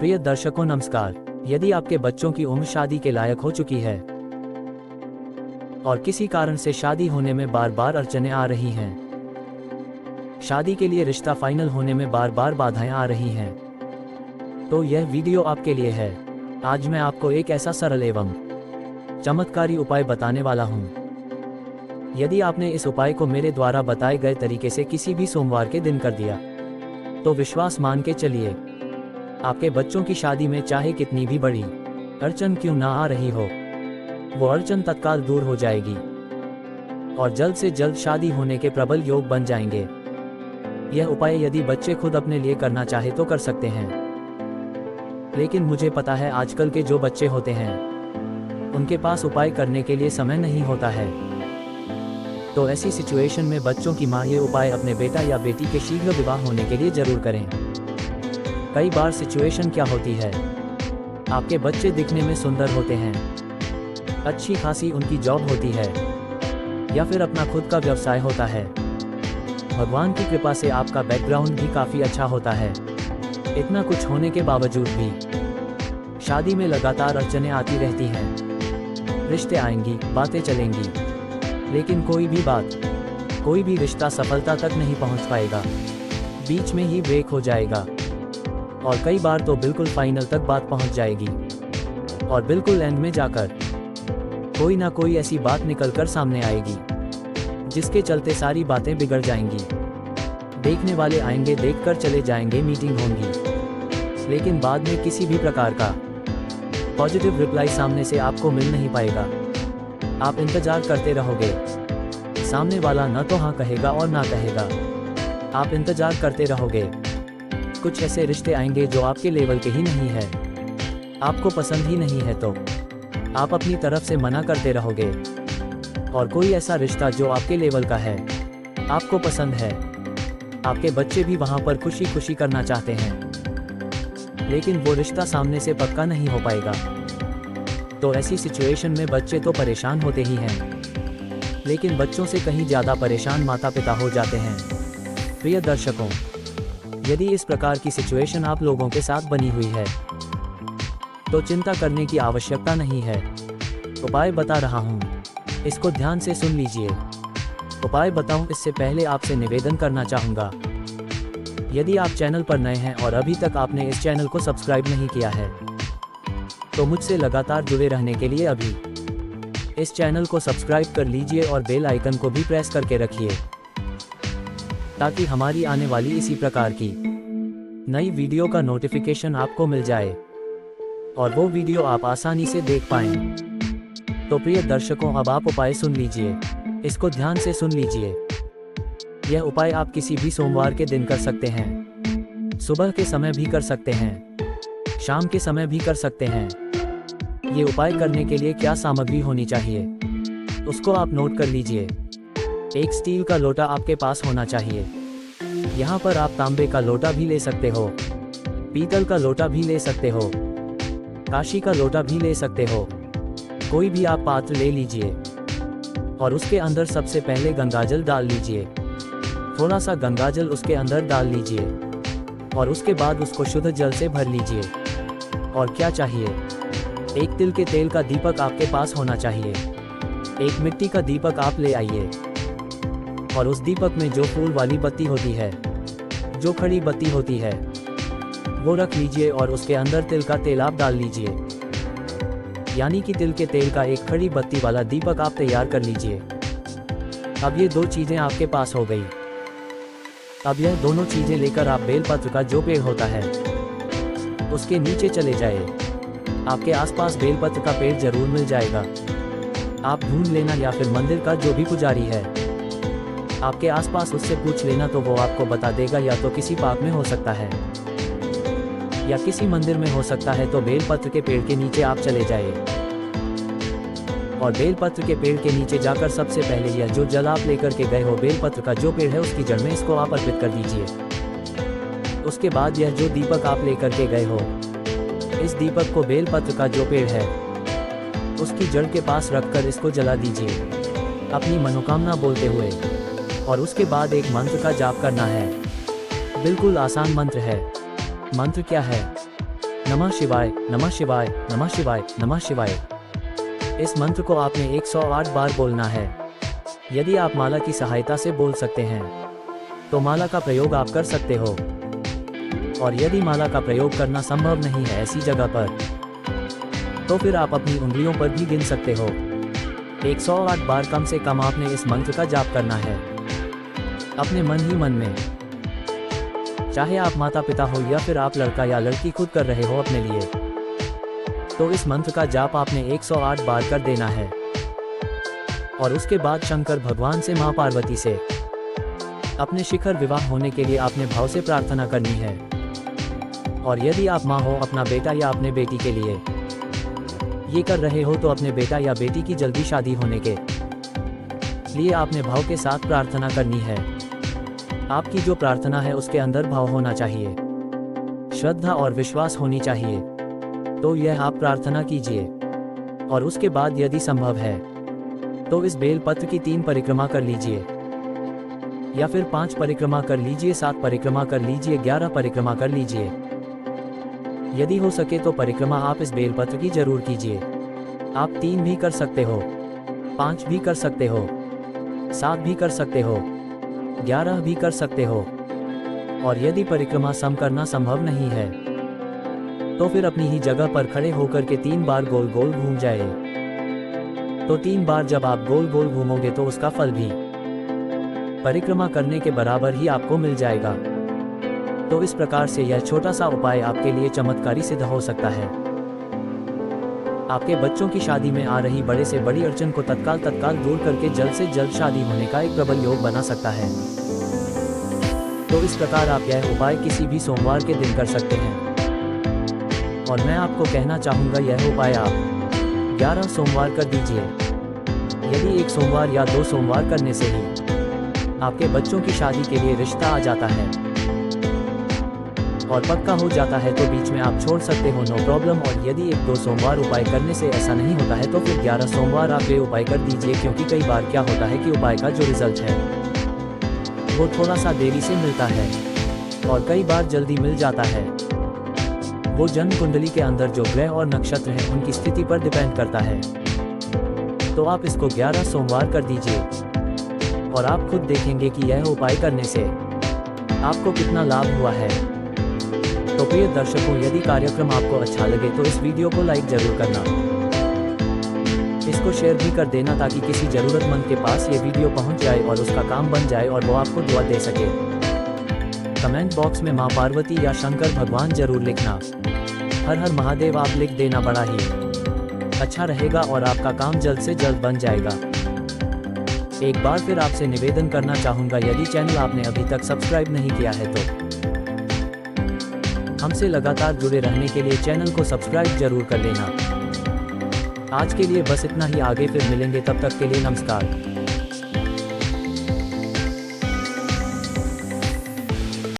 प्रिय दर्शकों नमस्कार। यदि आपके बच्चों की उम्र शादी के लायक हो चुकी है और किसी कारण से शादी होने में बार बार अड़चनें आ रही हैं, शादी के लिए रिश्ता फाइनल होने में बार बार बाधाएं आ रही हैं, तो यह वीडियो आपके लिए है। आज मैं आपको एक ऐसा सरल एवं चमत्कारी उपाय बताने वाला हूं। यदि आपने इस उपाय को मेरे द्वारा बताए गए तरीके से किसी भी सोमवार के दिन कर दिया, तो विश्वास मान के चलिए, आपके बच्चों की शादी में चाहे कितनी भी बड़ी अड़चन क्यों ना आ रही हो, वो अड़चन तत्काल दूर हो जाएगी और जल्द से जल्द शादी होने के प्रबल योग बन जाएंगे। यह उपाय यदि बच्चे खुद अपने लिए करना चाहे तो कर सकते हैं, लेकिन मुझे पता है आजकल के जो बच्चे होते हैं उनके पास उपाय करने के लिए समय नहीं होता है। तो ऐसी सिचुएशन में बच्चों की मां ये उपाय अपने बेटा या बेटी के शीघ्र विवाह होने के लिए जरूर करें। कई बार सिचुएशन क्या होती है, आपके बच्चे दिखने में सुंदर होते हैं, अच्छी खासी उनकी जॉब होती है या फिर अपना खुद का व्यवसाय होता है। भगवान की कृपा से आपका बैकग्राउंड भी काफ़ी अच्छा होता है। इतना कुछ होने के बावजूद भी शादी में लगातार अड़चनें आती रहती हैं। रिश्ते आएंगी, बातें चलेंगी, लेकिन कोई भी बात, कोई भी रिश्ता सफलता तक नहीं पहुंच पाएगा, बीच में ही ब्रेक हो जाएगा और कई बार तो बिल्कुल फाइनल तक बात पहुंच जाएगी और बिल्कुल एंड में जाकर कोई ना कोई ऐसी बात निकलकर सामने आएगी जिसके चलते सारी बातें बिगड़ जाएंगी। देखने वाले आएंगे, देखकर चले जाएंगे, मीटिंग होंगी, लेकिन बाद में किसी भी प्रकार का पॉजिटिव रिप्लाई सामने से आपको मिल नहीं पाएगा। आप इंतजार करते रहोगे, सामने वाला न तो हाँ कहेगा और ना कहेगा। आप इंतजार करते रहोगे, कुछ ऐसे रिश्ते आएंगे जो आपके लेवल के ही नहीं है, आपको पसंद ही नहीं है, तो आप अपनी तरफ से मना करते रहोगे। और कोई ऐसा रिश्ता जो आपके लेवल का है, आपको पसंद है, आपके बच्चे भी वहां पर खुशी खुशी करना चाहते हैं, लेकिन वो रिश्ता सामने से पक्का नहीं हो पाएगा। तो ऐसी सिचुएशन में बच्चे तो परेशान होते ही हैं, लेकिन बच्चों से कहीं ज़्यादा परेशान माता पिता हो जाते हैं। प्रिय दर्शकों, यदि इस प्रकार की सिचुएशन आप लोगों के साथ बनी हुई है तो चिंता करने की आवश्यकता नहीं है। उपाय बता रहा हूँ, इसको ध्यान से सुन लीजिए। उपाय बताऊं इससे पहले आपसे निवेदन करना चाहूँगा, यदि आप चैनल पर नए हैं और अभी तक आपने इस चैनल को सब्सक्राइब नहीं किया है तो मुझसे लगातार जुड़े रहने के लिए अभी इस चैनल को सब्सक्राइब कर लीजिए और बेल आइकन को भी प्रेस करके रखिए, ताकि हमारी आने वाली इसी प्रकार की नई वीडियो का नोटिफिकेशन आपको मिल जाए और वो वीडियो आप आसानी से देख पाएं। तो प्रिय दर्शकों, अब आप उपाय सुन लीजिए, इसको ध्यान से सुन लीजिए। यह उपाय आप किसी भी सोमवार के दिन कर सकते हैं, सुबह के समय भी कर सकते हैं, शाम के समय भी कर सकते हैं। ये उपाय करने के लिए क्या सामग्री होनी चाहिए, उसको आप नोट कर लीजिए। एक स्टील का लोटा आपके पास होना चाहिए। यहाँ पर आप तांबे का लोटा भी ले सकते हो, पीतल का लोटा भी ले सकते हो, कांशी का लोटा भी ले सकते हो। कोई भी आप पात्र ले लीजिए और उसके अंदर सबसे पहले गंगाजल डाल लीजिए। थोड़ा सा गंगाजल उसके अंदर डाल लीजिए और उसके बाद उसको शुद्ध जल से भर लीजिए। और क्या चाहिए, एक तिल के तेल का दीपक आपके पास होना चाहिए। एक मिट्टी का दीपक आप ले आइए और उस दीपक में जो फूल वाली बत्ती होती है, जो खड़ी बत्ती होती है, वो रख लीजिए और उसके अंदर तिल का तेल आप डाल लीजिए। यानी कि तिल के तेल का एक खड़ी बत्ती वाला दीपक आप तैयार कर लीजिए। अब ये दो चीज़ें आपके पास हो गई। अब यह दोनों चीज़ें लेकर आप बेलपत्र का जो पेड़ होता है उसके नीचे चले जाए। आपके आसपास बेलपत्र का पेड़ जरूर मिल जाएगा, आप ढूंढ लेना, या फिर मंदिर का जो भी पुजारी है आपके आसपास उससे पूछ लेना, तो वो आपको बता देगा। या तो किसी पार्क में हो सकता है या किसी मंदिर में हो सकता है। तो बेलपत्र के पेड़ के नीचे आप चले जाइए और बेलपत्र के पेड़ के नीचे जाकर सबसे पहले यह जो जल आप लेकर के गए हो, बेलपत्र का जो पेड़ है उसकी जड़ में इसको आप अर्पित कर दीजिए। उसके बाद यह जो दीपक आप लेकर के गए हो, इस दीपक को बेलपत्र का जो पेड़ है उसकी जड़ के पास रखकर इसको जला दीजिए अपनी मनोकामना बोलते हुए। और उसके बाद एक मंत्र का जाप करना है। बिल्कुल आसान मंत्र है। मंत्र क्या है? नमः शिवाय, नमः शिवाय, नमः शिवाय, नमः शिवाय। इस मंत्र को आपने 108 बार बोलना है। यदि आप माला की सहायता से बोल सकते हैं तो माला का प्रयोग आप कर सकते हो, और यदि माला का प्रयोग करना संभव नहीं है ऐसी जगह पर, तो फिर आप अपनी उंगलियों पर भी गिन सकते हो। 108 बार कम से कम आपने इस मंत्र का जाप करना है, अपने मन ही मन में। चाहे आप माता पिता हो या फिर आप लड़का या लड़की खुद कर रहे हो अपने लिए, तो इस मंत्र का जाप आपने 108 बार कर देना है। और उसके बाद शंकर भगवान से मां पार्वती से अपने शिखर विवाह होने के लिए आपने भाव से प्रार्थना करनी है। और यदि आप मां हो अपना बेटा या अपने बेटी के लिए ये कर रहे हो, तो अपने बेटा या बेटी की जल्दी शादी होने के लिए आपने भाव के साथ प्रार्थना करनी है। आपकी जो प्रार्थना है उसके अंदर भाव होना चाहिए, श्रद्धा और विश्वास होनी चाहिए। तो यह आप प्रार्थना कीजिए, और उसके बाद यदि संभव है तो इस बेलपत्र की 3 परिक्रमा कर लीजिए, या फिर 5 परिक्रमा कर लीजिए, 7 परिक्रमा कर लीजिए, 11 परिक्रमा कर लीजिए। यदि हो सके तो परिक्रमा आप इस बेलपत्र की जरूर कीजिए। आप 3 भी कर सकते हो, 5 भी कर सकते हो, 7 भी कर सकते हो, 11 भी कर सकते हो। और यदि परिक्रमा सम करना संभव नहीं है तो फिर अपनी ही जगह पर खड़े होकर के 3 बार गोल गोल घूम जाए। तो 3 बार जब आप गोल गोल घूमोगे तो उसका फल भी परिक्रमा करने के बराबर ही आपको मिल जाएगा। तो इस प्रकार से यह छोटा सा उपाय आपके लिए चमत्कारी सिद्ध हो सकता है। आपके बच्चों की शादी में आ रही बड़े से बड़ी अड़चन को तत्काल दूर करके जल्द से जल्द शादी होने का एक प्रबल योग बना सकता है। तो इस प्रकार आप यह उपाय किसी भी सोमवार के दिन कर सकते हैं। और मैं आपको कहना चाहूँगा, यह उपाय आप 11 सोमवार कर दीजिए। यदि 1 सोमवार या 2 सोमवार करने से ही आपके बच्चों की शादी के लिए रिश्ता आ जाता है और पक्का हो जाता है, तो बीच में आप छोड़ सकते हो, नो प्रॉब्लम। और यदि 1-2 सोमवार उपाय करने से ऐसा नहीं होता है तो फिर 11 सोमवार आप ये उपाय कर दीजिए, क्योंकि कई बार क्या होता है कि उपाय का जो रिजल्ट है वो थोड़ा सा देरी से मिलता है और कई बार जल्दी मिल जाता है। वो जन्म कुंडली के अंदर जो ग्रह और नक्षत्र हैं उनकी स्थिति पर डिपेंड करता है। तो आप इसको 11 सोमवार कर दीजिए और आप खुद देखेंगे कि यह उपाय करने से आपको कितना लाभ हुआ है। तो प्रिय दर्शकों, यदि कार्यक्रम आपको अच्छा लगे तो इस वीडियो को लाइक जरूर करना, इसको शेयर भी कर देना, ताकि किसी जरूरतमंद के पास ये वीडियो पहुंच जाए और उसका काम बन जाए और वो आपको दुआ दे सके। कमेंट बॉक्स में मां पार्वती या शंकर भगवान जरूर लिखना। हर हर महादेव आप लिख देना, बड़ा ही अच्छा रहेगा और आपका काम जल्द से जल्द बन जाएगा। एक बार फिर आपसे निवेदन करना चाहूँगा, यदि चैनल आपने अभी तक सब्सक्राइब नहीं किया है तो हमसे लगातार जुड़े रहने के लिए चैनल को सब्सक्राइब जरूर कर लेना। आज के लिए बस इतना ही, आगे फिर मिलेंगे, तब तक के लिए नमस्कार।